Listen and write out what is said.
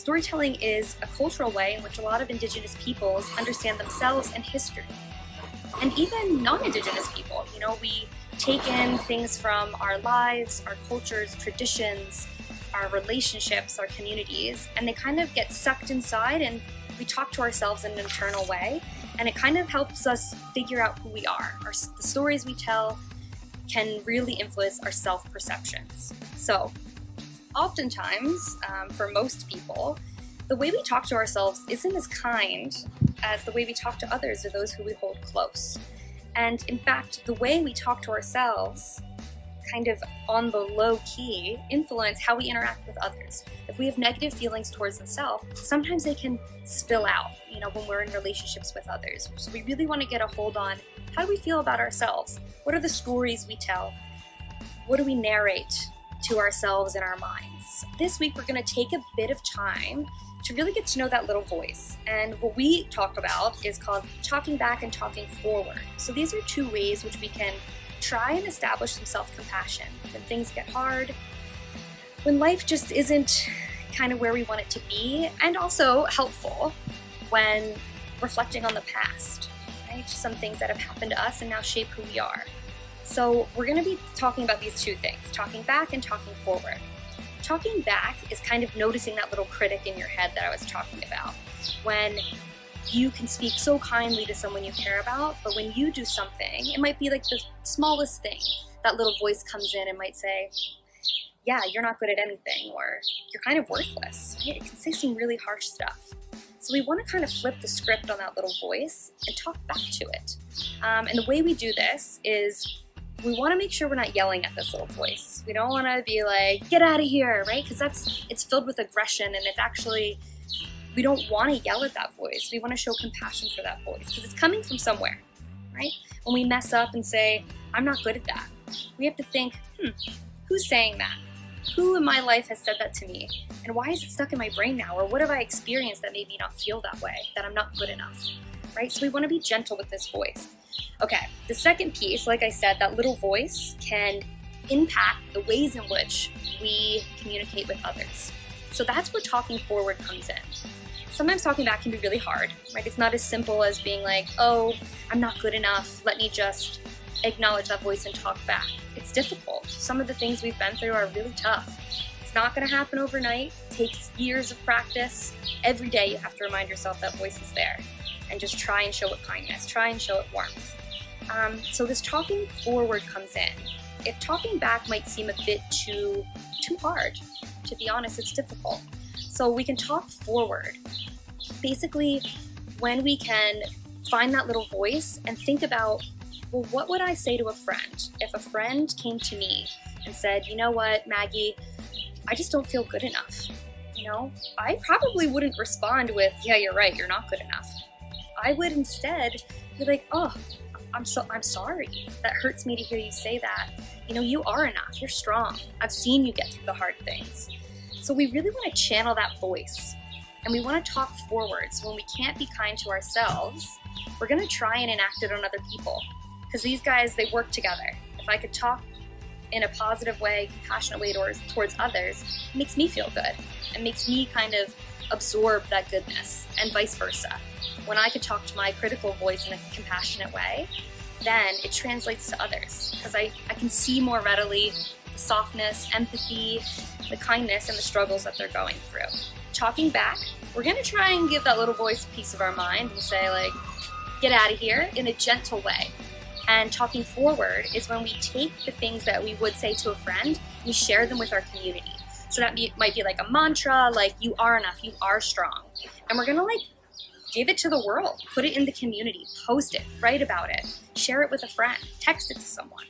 Storytelling is a cultural way in which a lot of Indigenous peoples understand themselves and history. And even non-Indigenous people, we take in things from our lives, our cultures, traditions, our relationships, our communities, and they kind of get sucked inside, and we talk to ourselves in an internal way, and it kind of helps us figure out who we are. The stories we tell can really influence our self-perceptions. So oftentimes, for most people, the way we talk to ourselves isn't as kind as the way we talk to others or those who we hold close. And in fact, the way we talk to ourselves, kind of on the low key, influence how we interact with others. If we have negative feelings towards ourselves, sometimes they can spill out, when we're in relationships with others. So we really want to get a hold on, how do we feel about ourselves? What are the stories we tell? What do we narrate to ourselves in our minds? This week, we're going to take a bit of time to really get to know that little voice. And what we talk about is called talking back and talking forward. So these are two ways which we can try and establish some self-compassion when things get hard, when life just isn't kind of where we want it to be, and also helpful when reflecting on the past, right? Some things that have happened to us and now shape who we are. So we're going to be talking about these two things, talking back and talking forward. Talking back is kind of noticing that little critic in your head that I was talking about. When you can speak so kindly to someone you care about, but when you do something, it might be like the smallest thing. That little voice comes in and might say, yeah, you're not good at anything, or you're kind of worthless. Right? It can say some really harsh stuff. So we want to kind of flip the script on that little voice and talk back to it. And the way we do this is we want to make sure we're not yelling at this little voice. We don't want to be like, get out of here, right? Because it's filled with aggression, and it's actually, we don't want to yell at that voice. We want to show compassion for that voice because it's coming from somewhere, right? When we mess up and say, I'm not good at that, we have to think, who's saying that? Who in my life has said that to me? And why is it stuck in my brain now? Or what have I experienced that made me not feel that way, that I'm not good enough, right? So we want to be gentle with this voice. Okay, the second piece, like I said, that little voice can impact the ways in which we communicate with others. So that's where talking forward comes in. Sometimes talking back can be really hard, right? It's not as simple as being like, oh, I'm not good enough, let me just acknowledge that voice and talk back. It's difficult. Some of the things we've been through are really tough. It's not going to happen overnight. It takes years of practice. Every day you have to remind yourself that voice is there and just try and show it kindness, try and show it warmth. So this talking forward comes in. If talking back might seem a bit too hard, to be honest, it's difficult. So we can talk forward. Basically, when we can find that little voice and think about, well, what would I say to a friend if a friend came to me and said, you know what, Maggie, I just don't feel good enough. I probably wouldn't respond with, yeah, you're right, you're not good enough. I would instead be like, oh, I'm sorry. That hurts me to hear you say that. You are enough. You're strong. I've seen you get through the hard things. So we really want to channel that voice, and we want to talk forward. So when we can't be kind to ourselves, we're going to try and enact it on other people, because these guys, they work together. If I could talk in a positive way, compassionate way towards others, it makes me feel good. It makes me kind of absorb that goodness, and vice versa. When I could talk to my critical voice in a compassionate way, then it translates to others, because I can see more readily the softness, empathy, the kindness, and the struggles that they're going through. Talking back, we're going to try and give that little voice a piece of our mind and say, like, get out of here, in a gentle way. And talking forward is when we take the things that we would say to a friend, we share them with our community. So that might be like a mantra, like, you are enough, you are strong. And we're going to give it to the world, put it in the community, post it, write about it, share it with a friend, text it to someone.